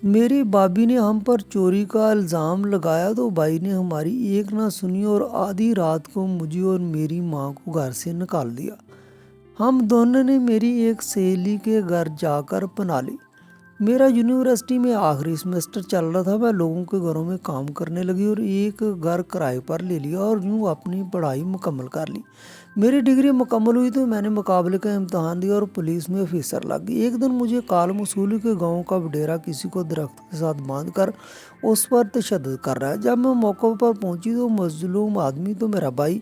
میری بابی نے ہم پر چوری کا الزام لگایا تو بھائی نے ہماری ایک نہ سنی اور آدھی رات کو مجھے اور میری ماں کو گھر سے نکال دیا۔ ہم دونوں نے میری ایک سہیلی کے گھر جا کر پناہ لی۔ میرا یونیورسٹی میں آخری سیمسٹر چل رہا تھا، میں لوگوں کے گھروں میں کام کرنے لگی اور ایک گھر کرائے پر لے لیا اور یوں اپنی پڑھائی مکمل کر لی۔ میری ڈگری مکمل ہوئی تو میں نے مقابلے کا امتحان دیا اور پولیس میں آفیسر لگ گئی۔ ایک دن مجھے کال موصولی کہ گاؤں کا وڈیرا کسی کو درخت کے ساتھ باندھ کر اس پر تشدد کر رہا ہے۔ جب میں موقع پر پہنچی تو مظلوم آدمی تو میرا بھائی۔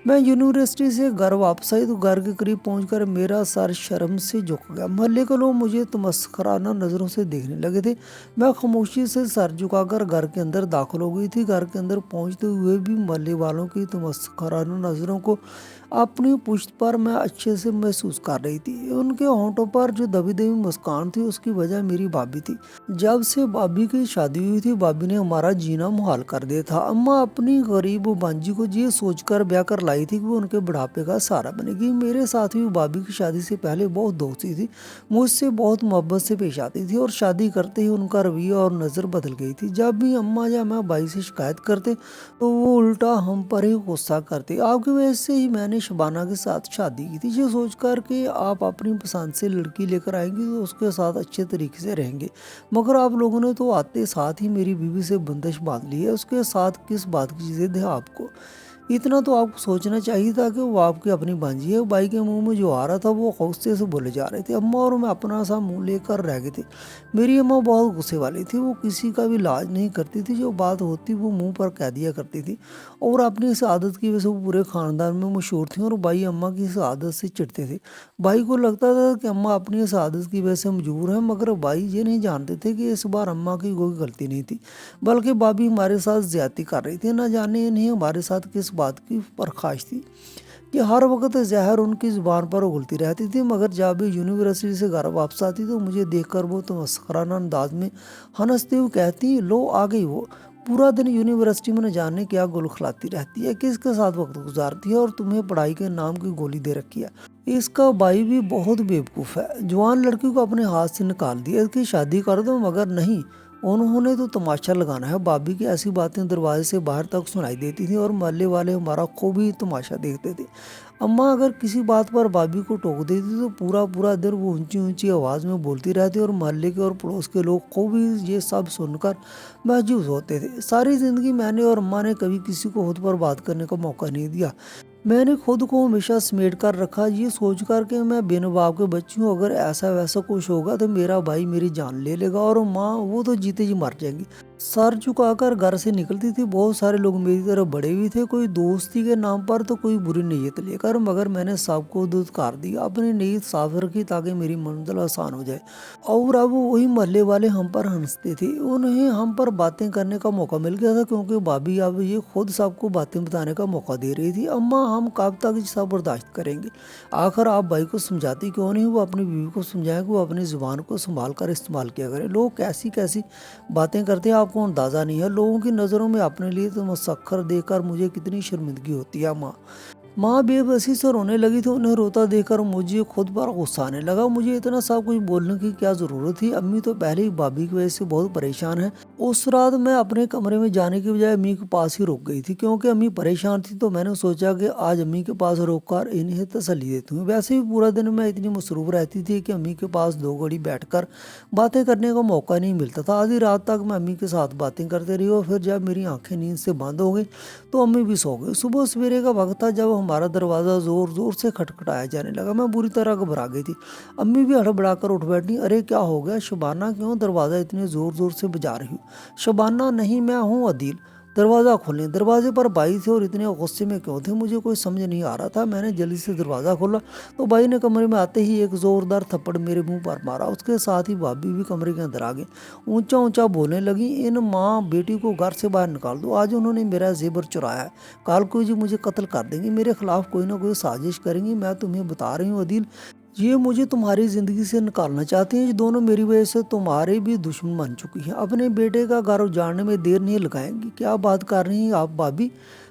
میں یونیورسٹی سے گھر واپس آئی تو گھر کے قریب پہنچ کر میرا سر شرم سے جھک گیا۔ محلے کے لوگ مجھے تمسخرانہ نظروں سے دیکھنے لگے تھے۔ میں خاموشی سے سر جھکا کر گھر کے اندر داخل ہو گئی تھی۔ گھر کے اندر پہنچتے ہوئے بھی محلے والوں کی تمسخرانہ نظروں کو اپنی پشت پر میں اچھے سے محسوس کر رہی تھی۔ ان کے ہونٹوں پر جو دبی دبی مسکان تھی اس کی وجہ میری بھابی تھی۔ جب سے بھابی کی شادی ہوئی تھی بھابی نے ہمارا جینا محال کر دیا تھا۔ اماں اپنی غریب بانجی کو یہ سوچ کر بیاہ کر لائی تھی کہ وہ ان کے بڑھاپے کا سہارا بنے گی۔ میرے ساتھ بھی بھابی کی شادی سے پہلے بہت دوستی تھی، مجھ سے بہت محبت سے پیش آتی تھی اور شادی کرتے ہی ان کا رویہ اور نظر بدل گئی تھی۔ جب بھی اماں یا میں بھائی سے شکایت کرتے تو وہ الٹا ہم پر ہی غصہ کرتے۔ آپ کی وجہ سے ہی میں نے شبانہ کے ساتھ شادی کی تھی، یہ سوچ کر کہ آپ اپنی پسند سے لڑکی لے کر آئیں گی تو اس کے ساتھ اچھے طریقے سے رہیں گے، مگر آپ لوگوں نے تو آتے ساتھ ہی میری بیوی سے بندش باندھ لی ہے۔ اس کے ساتھ کس بات کی ضد ہے آپ کو؟ اتنا تو آپ کو سوچنا چاہیے تھا کہ وہ آپ کی اپنی بانجی ہے۔ بھائی کے منہ میں جو آ رہا تھا وہ غصے سے بولے جا رہے تھے۔ اماں اور میں اپنا سا منہ لے کر رہ گئے تھے۔ میری اماں بہت غصے والی تھی، وہ کسی کا بھی لاج نہیں کرتی تھی، جو بات ہوتی وہ منہ پر کہہ دیا کرتی تھی اور اپنی اس عادت کی وجہ سے وہ پورے خاندان میں مشہور تھیں اور بھائی اماں کی اس عادت سے چڑھتے تھے۔ بھائی کو لگتا تھا کہ اماں اپنی اس عادت کی وجہ سے مجبور ہیں، مگر بھائی یہ نہیں جانتے تھے کہ اس بار اماں کی کوئی غلطی نہیں تھی، بلکہ بھابی ہمارے ساتھ زیادتی کر رہی تھی۔ نہ جانے انہیں ہمارے ساتھ کس بات کی پرخاش تھی کہ ہر وقت زہر ان کی زبان پر اگلتی رہتی تھی، مگر جب بھی یونیورسٹی سے گھر واپس آتی تو مجھے دیکھ کر وہ تمسخرانہ انداز میں ہنستے ہوئے کہتی، لو آ گئی وہ، پورا دن یونیورسٹی میں نہ جانے کیا گل کھلاتی رہتی ہے، کس کے ساتھ وقت گزارتی ہے اور تمہیں پڑھائی کے نام کی گولی دے رکھی ہے۔ اس کا بھائی بھی بہت بیوقوف ہے، جوان لڑکی کو اپنے ہاتھ سے نکال دیا کہ شادی کر دو، مگر نہیں، انہوں نے تو تماشا لگانا ہے۔ بھابی کی ایسی باتیں دروازے سے باہر تک سنائی دیتی تھیں اور محلے والے ہمارا خوب ہی تماشا دیکھتے تھے۔ اماں اگر کسی بات پر بھابی کو ٹوک دیتی تو پورا دن وہ اونچی اونچی آواز میں بولتی رہتی اور محلے کے اور پڑوس کے لوگ خوب ہی یہ سب سن کر محظوظ ہوتے تھے۔ ساری زندگی میں نے اور اماں نے کبھی کسی کو خود پر بات کرنے کا موقع نہیں دیا۔ میں نے خود کو ہمیشہ سمیٹ کر رکھا، یہ سوچ کر کہ میں بن باپ کے بچی ہوں، اگر ایسا ویسا کچھ ہوگا تو میرا بھائی میری جان لے لے گا اور ماں وہ تو جیتے جی مر جائیں گی۔ سر جھکا کر گھر سے نکلتی تھی۔ بہت سارے لوگ میری طرف بڑے ہوئے تھے، کوئی دوستی کے نام پر تو کوئی بری نیت لے کر، مگر میں نے سب کو دھتکار دیا، اپنی نیت صاف رکھی تاکہ میری منزل آسان ہو جائے۔ اور اب وہی محلے والے ہم پر ہنستے تھے، انہیں ہم پر باتیں کرنے کا موقع مل گیا تھا کیونکہ بھابی اب یہ خود سب کو باتیں بتانے کا موقع دے رہی تھی۔ اماں ہم کب تک سب برداشت کریں گے؟ آخر آپ بھائی کو سمجھاتی کیوں نہیں؟ وہ اپنی بیوی کو سمجھائیں کہ وہ اپنی زبان کو سنبھال کر استعمال کیا کرے۔ لوگ کیسی کیسی باتیں کرتے ہیں آپ کو اندازہ نہیں ہے۔ لوگوں کی نظروں میں اپنے لیے تو مسخر دیکھ کر مجھے کتنی شرمندگی ہوتی ہے۔ ماں بے بسی سے رونے لگی تو انہیں روتا دیکھ کر مجھے خود پر غصہ آنے لگا۔ مجھے اتنا سب کچھ بولنے کی کیا ضرورت تھی؟ امی تو پہلے ہی بھابی کی وجہ سے بہت پریشان ہیں۔ اس رات میں اپنے کمرے میں جانے کی بجائے امی کے پاس ہی رک گئی تھی کیونکہ امی پریشان تھی، تو میں نے سوچا کہ آج امی کے پاس روک کر انہیں تسلی دیتی ہوں۔ ویسے بھی پورا دن میں اتنی مصروف رہتی تھی کہ امی کے پاس دو گھڑی بیٹھ کر باتیں کرنے کا موقع نہیں ملتا تھا۔ آدھی رات تک میں امی کے ساتھ باتیں کرتے رہی اور پھر جب میری آنکھیں نیند سے بند ہو گئی تو امی بھی سو گئی۔ صبح سویرے کا وقت تھا جب ہمارا دروازہ زور زور سے کھٹکھٹایا جانے لگا۔ میں بری طرح گھبرا گئی تھی۔ امی بھی ہڑبڑا کر اٹھ بیٹھی، ارے کیا ہو گیا شبانہ، کیوں دروازہ اتنے زور زور سے بجا رہی ہو؟ شبانہ نہیں، میں ہوں عدیل، دروازہ کھولیں۔ دروازے پر بھائی تھے اور اتنے غصے میں کیوں تھے مجھے کوئی سمجھ نہیں آ رہا تھا۔ میں نے جلدی سے دروازہ کھولا تو بھائی نے کمرے میں آتے ہی ایک زوردار تھپڑ میرے منہ پر مارا، اس کے ساتھ ہی بھابی بھی کمرے کے اندر آ گئی، اونچا اونچا بولنے لگی، ان ماں بیٹی کو گھر سے باہر نکال دو، آج انہوں نے میرا زیور چرایا ہے، کل کو جی مجھے قتل کر دیں گی، میرے خلاف کوئی نہ کوئی سازش کریں گی۔ میں تمہیں بتا رہی ہوں عدیل، یہ مجھے تمہاری زندگی سے نکالنا چاہتے ہیں، یہ دونوں میری وجہ سے تمہارے بھی دشمن بن چکی ہیں، اپنے بیٹے کا گھر اجاڑنے میں دیر نہیں لگائیں گی۔ کیا بات کر رہی ہیں آپ بھابی؟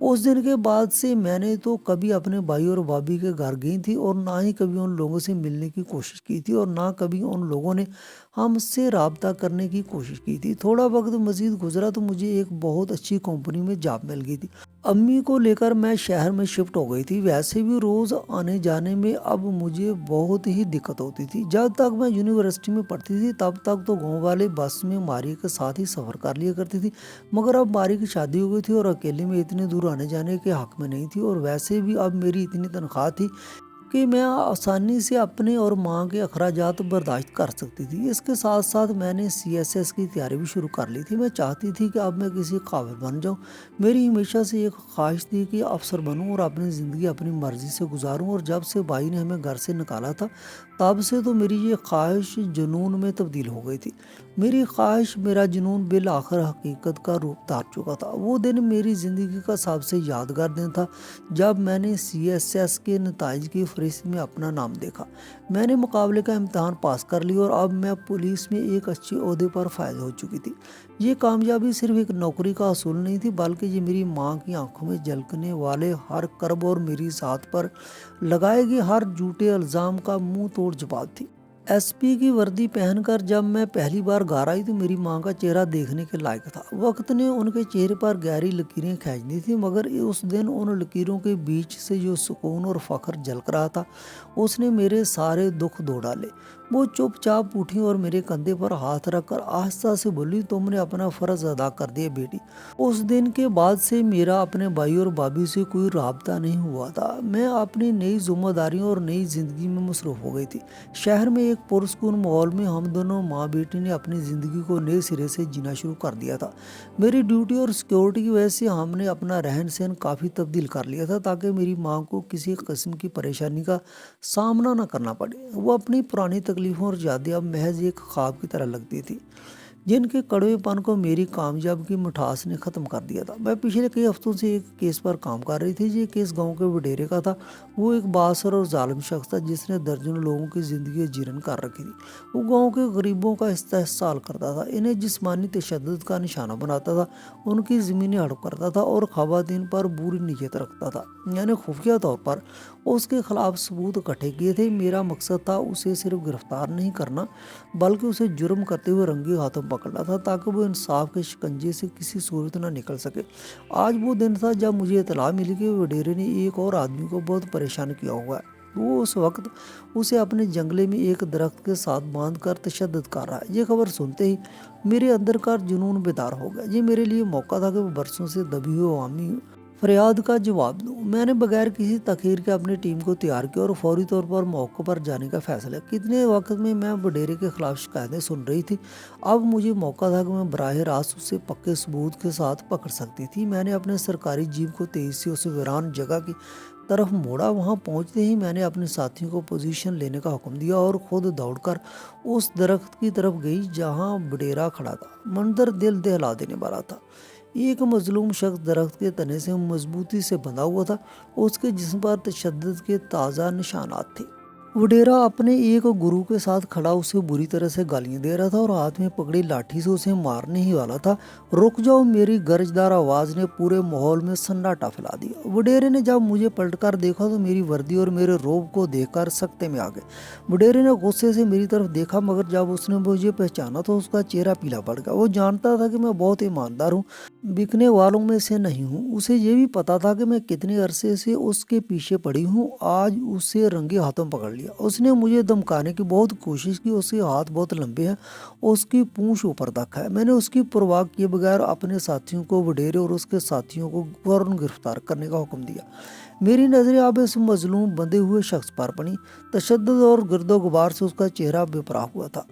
اس دن کے بعد سے میں نے تو کبھی اپنے بھائی اور بھابھی کے گھر گئی تھی اور نہ ہی کبھی ان لوگوں سے ملنے کی کوشش کی تھی، اور نہ کبھی ان لوگوں نے ہم سے رابطہ کرنے کی کوشش کی تھی۔ تھوڑا وقت مزید گزرا تو مجھے ایک بہت اچھی کمپنی میں جاب مل گئی تھی۔ امی کو لے کر میں شہر میں شفٹ ہو گئی تھی۔ ویسے بھی روز آنے جانے میں اب مجھے بہت ہی دقت ہوتی تھی۔ جب تک میں یونیورسٹی میں پڑھتی تھی تب تک تو گاؤں والے بس میں ماری کے ساتھ ہی سفر کر لیا کرتی تھی، مگر اب ماری کی شادی ہو گئی تھی اور اکیلے میں اتنے دور آنے جانے کے حق میں نہیں تھی، اور ویسے بھی اب میری اتنی تنخواہ تھی کہ میں آسانی سے اپنے اور ماں کے اخراجات برداشت کر سکتی تھی۔ اس کے ساتھ ساتھ میں نے CSS کی تیاری بھی شروع کر لی تھی۔ میں چاہتی تھی کہ اب میں کسی قابل بن جاؤں۔ میری ہمیشہ سے ایک خواہش تھی کہ افسر بنوں اور اپنی زندگی اپنی مرضی سے گزاروں، اور جب سے بھائی نے ہمیں گھر سے نکالا تھا تب سے تو میری یہ خواہش جنون میں تبدیل ہو گئی تھی۔ میری خواہش، میرا جنون بالآخر حقیقت کا روپ دھار چکا تھا۔ وہ دن میری زندگی کا سب سے یادگار دن تھا جب میں نے CSS کے نتائج کی فہرست میں اپنا نام دیکھا۔ میں نے مقابلے کا امتحان پاس کر لیا اور اب میں پولیس میں ایک اچھے عہدے پر فائز ہو چکی تھی۔ یہ کامیابی صرف ایک نوکری کا حصول نہیں تھی، بلکہ یہ میری ماں کی آنکھوں میں جھلکنے والے ہر کرب اور میری ذات پر لگائے گئے ہر جھوٹے الزام کا منہ توڑ جواب تھی۔ SP کی وردی پہن کر جب میں پہلی بار گھر آئی تو میری ماں کا چہرہ دیکھنے کے لائق تھا۔ وقت نے ان کے چہرے پر گہری لکیریں کھینچ دی تھی، مگر اس دن ان لکیروں کے بیچ سے جو سکون اور فخر جھلک رہا تھا اس نے میرے سارے دکھ دھو ڈالے۔ وہ چپ چاپ اٹھی اور میرے کندھے پر ہاتھ رکھ کر آہستہ سے بولی، تم نے اپنا فرض ادا کر دیا بیٹی۔ اس دن کے بعد سے میرا اپنے بھائی اور بھابھی سے کوئی رابطہ نہیں ہوا تھا۔ میں اپنی نئی ذمہ داریوں اور نئی زندگی میں مصروف ہو گئی تھی۔ شہر میں ایک پرسکون ماحول میں ہم دونوں ماں بیٹی نے اپنی زندگی کو نئے سرے سے جینا شروع کر دیا تھا۔ میری ڈیوٹی اور سیکیورٹی کی وجہ سے ہم نے اپنا رہن سہن کافی تبدیل کر لیا تھا تاکہ میری ماں کو کسی قسم کی پریشانی کا سامنا نہ کرنا پڑے۔ وہ اپنی پرانی تکلیفوں اور یادیں اب محض ایک خواب کی طرح لگتی تھی جن کے کڑوے پن کو میری کامیاب کی مٹھاس نے ختم کر دیا تھا۔ میں پچھلے کئی ہفتوں سے ایک کیس پر کام کر رہی تھی۔ یہ کیس گاؤں کے وڈیرے کا تھا۔ وہ ایک بااثر اور ظالم شخص تھا جس نے درجنوں لوگوں کی زندگی جیرن کر رکھی تھی۔ وہ گاؤں کے غریبوں کا استحصال کرتا تھا، انہیں جسمانی تشدد کا نشانہ بناتا تھا، ان کی زمینیں ہڑپ کرتا تھا اور خواتین پر بری نیت رکھتا تھا۔ یعنی خفیہ طور پر اس کے خلاف ثبوت اکٹھے کیے تھے۔ میرا مقصد تھا اسے صرف گرفتار نہیں کرنا بلکہ اسے جرم کرتے ہوئے رنگے ہاتھوں پکڑنا تھا تاکہ وہ انصاف کے شکنجے سے کسی صورت نہ نکل سکے۔ آج وہ دن تھا جب مجھے اطلاع ملی کہ وڈیرے نے ایک اور آدمی کو بہت پریشان کیا ہوا ہے۔ وہ اس وقت اسے اپنے جنگلے میں ایک درخت کے ساتھ باندھ کر تشدد کر رہا ہے۔ یہ خبر سنتے ہی میرے اندر کا جنون بیدار ہو گیا۔ یہ میرے لیے موقع تھا کہ برسوں سے دبی ہوئی عوامی فریاد کا جواب دوں۔ میں نے بغیر کسی تاخیر کے اپنی ٹیم کو تیار کیا اور فوری طور پر موقع پر جانے کا فیصلہ کیا۔ کتنے وقت میں وڈیرے کے خلاف شکایتیں سن رہی تھی، اب مجھے موقع تھا کہ میں براہ راست اسے پکے ثبوت کے ساتھ پکڑ سکتی تھی۔ میں نے اپنے سرکاری جیپ کو تیزی سے اس ویران جگہ کی طرف موڑا۔ وہاں پہنچتے ہی میں نے اپنے ساتھیوں کو پوزیشن لینے کا حکم دیا اور خود دوڑ کر اس درخت کی طرف گئی جہاں وڈیرا کھڑا تھا۔ منظر دل دہلا دینے والا تھا۔ ایک مظلوم شخص درخت کے تنے سے مضبوطی سے بندھا ہوا تھا، اس کے جسم پر تشدد کے تازہ نشانات تھے۔ وڈیرا اپنے ایک گروہ کے ساتھ کھڑا اسے بری طرح سے گالیاں دے رہا تھا اور ہاتھ میں پکڑی لاٹھی سے اسے مارنے ہی والا تھا۔ رک جاؤ، میری گرجدار آواز نے پورے ماحول میں سناٹا پھیلا دیا۔ وڈیرے نے جب مجھے پلٹ کر دیکھا تو میری وردی اور میرے روب کو دیکھ کر سکتے میں آ گئے۔ وڈیرے نے غصے سے میری طرف دیکھا، مگر جب اس نے مجھے پہچانا تو اس کا چہرہ پیلا پڑ گیا۔ وہ جانتا تھا کہ میں بہت ایماندار ہوں، بکنے والوں میں سے نہیں ہوں۔ اسے یہ بھی پتا تھا کہ میں کتنے عرصے سے اس کے پیچھے پڑی ہوں۔ آج اسے رنگے ہاتھوں پکڑ لیا۔ اس نے مجھے دمکانے کی بہت کوشش کی۔ اس کے ہاتھ بہت لمبے ہیں، اس کی پونچھ اوپر تک ہے۔ میں نے اس کی پرواہ کیے بغیر اپنے ساتھیوں کو وڈیرے اور اس کے ساتھیوں کو فوراً گرفتار کرنے کا حکم دیا۔ میری نظریں اب اس مظلوم بندھے ہوئے شخص پر پڑیں۔ تشدد اور گرد و غبار سے اس کا چہرہ بے پناہ ہوا تھا۔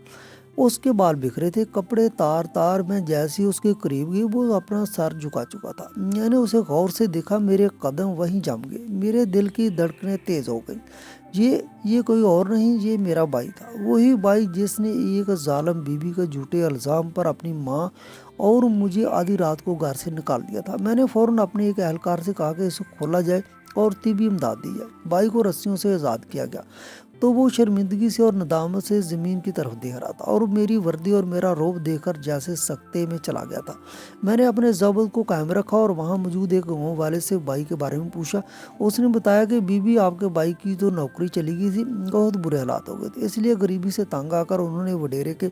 اس کے بال بکھرے تھے، کپڑے تار تار۔ میں جیسے اس کے قریب گئی وہ اپنا سر جھکا چکا تھا۔ میں نے اسے غور سے دیکھا، میرے قدم وہیں جم گئے، میرے دل کی دھڑکنیں تیز ہو گئیں۔ یہ کوئی اور نہیں، یہ میرا بھائی تھا، وہی بھائی جس نے ایک ظالم بیوی کے جھوٹے الزام پر اپنی ماں اور مجھے آدھی رات کو گھر سے نکال دیا تھا۔ میں نے فوراً اپنے ایک اہلکار سے کہا کہ اسے کھولا جائے اور طبی امداد دی جائے۔ بھائی کو رسیوں سے آزاد کیا گیا۔ تو وہ شرمندگی سے اور ندامت سے زمین کی طرف دیکھ رہا تھا اور میری وردی اور میرا روب دیکھ کر جیسے سکتے میں چلا گیا تھا۔ میں نے اپنے ضبط کو قائم رکھا اور وہاں موجود ایک گاؤں والے سے بھائی کے بارے میں پوچھا۔ اس نے بتایا کہ بی آپ کے بھائی کی تو نوکری چلی گئی تھی، بہت برے حالات ہو گئے تھے، اس لیے غریبی سے تنگ آ کر انہوں نے وڈیرے کے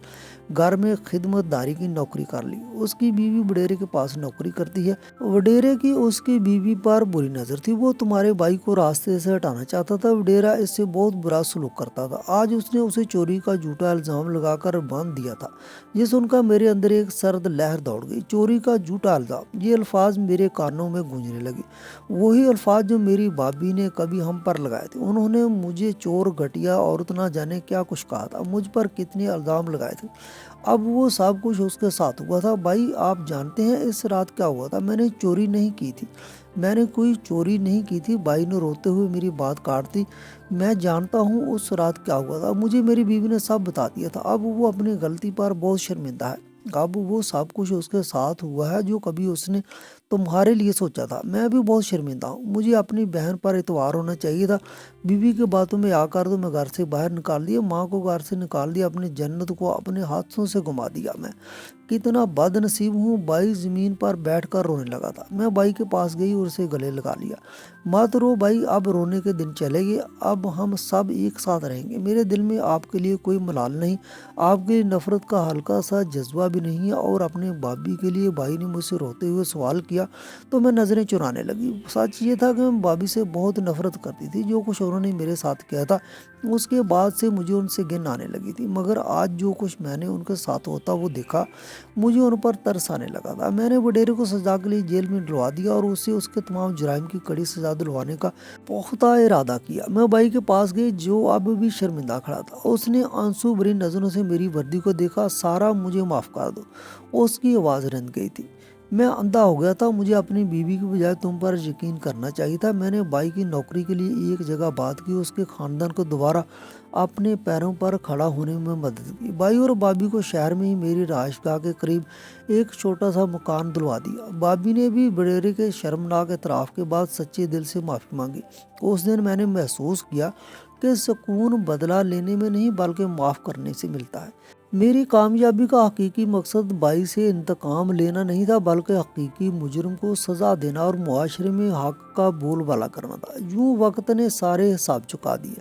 گھر میں خدمت داری کی نوکری کر لی۔ اس کی بیوی وڈیرے کے پاس نوکری کرتی ہے۔ وڈیرے کی اس کی بیوی پر بری نظر تھی، وہ تمہارے بھائی کو راستے سے ہٹانا چاہتا تھا۔ وڈیرا اس سے بہت برا سلوک کرتا تھا۔ آج اس نے اسے چوری کا جھوٹا الزام لگا کر باندھ دیا تھا۔ یہ سن کر میرے اندر ایک سرد لہر دوڑ گئی۔ چوری کا جھوٹا الزام، یہ الفاظ میرے کانوں میں گونجنے لگے، وہی الفاظ جو میری بابی نے کبھی ہم پر لگائے تھے۔ انہوں نے مجھے چور، گھٹیا عورت، نہ جانے کیا کچھ کہا تھا، مجھ پر کتنے الزام لگائے تھے۔ اب وہ سب کچھ اس کے ساتھ ہوا تھا۔ بھائی آپ جانتے ہیں اس رات کیا ہوا تھا؟ میں نے چوری نہیں کی تھی، میں نے کوئی چوری نہیں کی تھی۔ بھائی نے روتے ہوئے میری بات کاٹ دی۔ میں جانتا ہوں اس رات کیا ہوا تھا، مجھے میری بیوی نے سب بتا دیا تھا۔ اب وہ اپنی غلطی پر بہت شرمندہ ہے۔ اب وہ سب کچھ اس کے ساتھ ہوا ہے جو کبھی اس نے تمہارے لیے سوچا تھا۔ میں بھی بہت شرمندہ ہوں، مجھے اپنی بہن پر اعتبار ہونا چاہیے تھا۔ بیوی کے باتوں میں آ کر تو میں گھر سے باہر نکال دیا، ماں کو گھر سے نکال دیا، اپنی جنت کو اپنے ہاتھوں سے گما دیا۔ میں کتنا بد نصیب ہوں۔ بھائی زمین پر بیٹھ کر رونے لگا تھا۔ میں بھائی کے پاس گئی اور اسے گلے لگا لیا۔ مت رو بھائی، اب رونے کے دن چلے گئے، اب ہم سب ایک ساتھ رہیں گے۔ میرے دل میں آپ کے لیے کوئی ملال نہیں، آپ کے لیے نفرت کا ہلکا سا جذبہ بھی نہیں ہے۔ اور اپنے بابی کے لیے بھائی نے مجھ سے روتے ہوئے سوال کیا تو میں نظریں چرانے لگی۔ سچ یہ تھا کہ میں بابی سے بہت نفرت کرتی تھی۔ جو کچھ انہوں نے میرے ساتھ کیا تھا اس کے بعد سے مجھے ان سے گھن آنے لگی تھی، مگر آج جو کچھ میں نے ان کے ساتھ ہوتا وہ دیکھا، مجھے ان پر ترس آنے لگا تھا۔ میں نے وڈیرے کو سزا کے لیے جیل میں ڈلوا دیا اور اسے اس کے تمام جرائم کی کڑی سزا دلوانے کا پختہ ارادہ کیا۔ میں بھائی کے پاس گئی جو اب بھی شرمندہ کھڑا تھا۔ اس نے آنسو بھری نظروں سے میری وردی کو دیکھا۔ سارا، مجھے معاف کر دو، اس کی آواز رند گئی تھی۔ میں اندھا ہو گیا تھا، مجھے اپنی بیوی کی بجائے تم پر یقین کرنا چاہیے تھا۔ میں نے بھائی کی نوکری کے لیے ایک جگہ بات کی، اس کے خاندان کو دوبارہ اپنے پیروں پر کھڑا ہونے میں مدد کی۔ بھائی اور بابی کو شہر میں ہی میری رہائش گاہ کے قریب ایک چھوٹا سا مکان دلوا دیا۔ بابی نے بھی وڈیرے کے شرمناک اعتراف کے بعد سچے دل سے معافی مانگی۔ اس دن میں نے محسوس کیا کہ سکون بدلہ لینے میں نہیں بلکہ معاف کرنے سے ملتا ہے۔ میری کامیابی کا حقیقی مقصد بھائی سے انتقام لینا نہیں تھا بلکہ حقیقی مجرم کو سزا دینا اور معاشرے میں حق کا بول بالا کرنا تھا۔ یوں وقت نے سارے حساب چکا دیے۔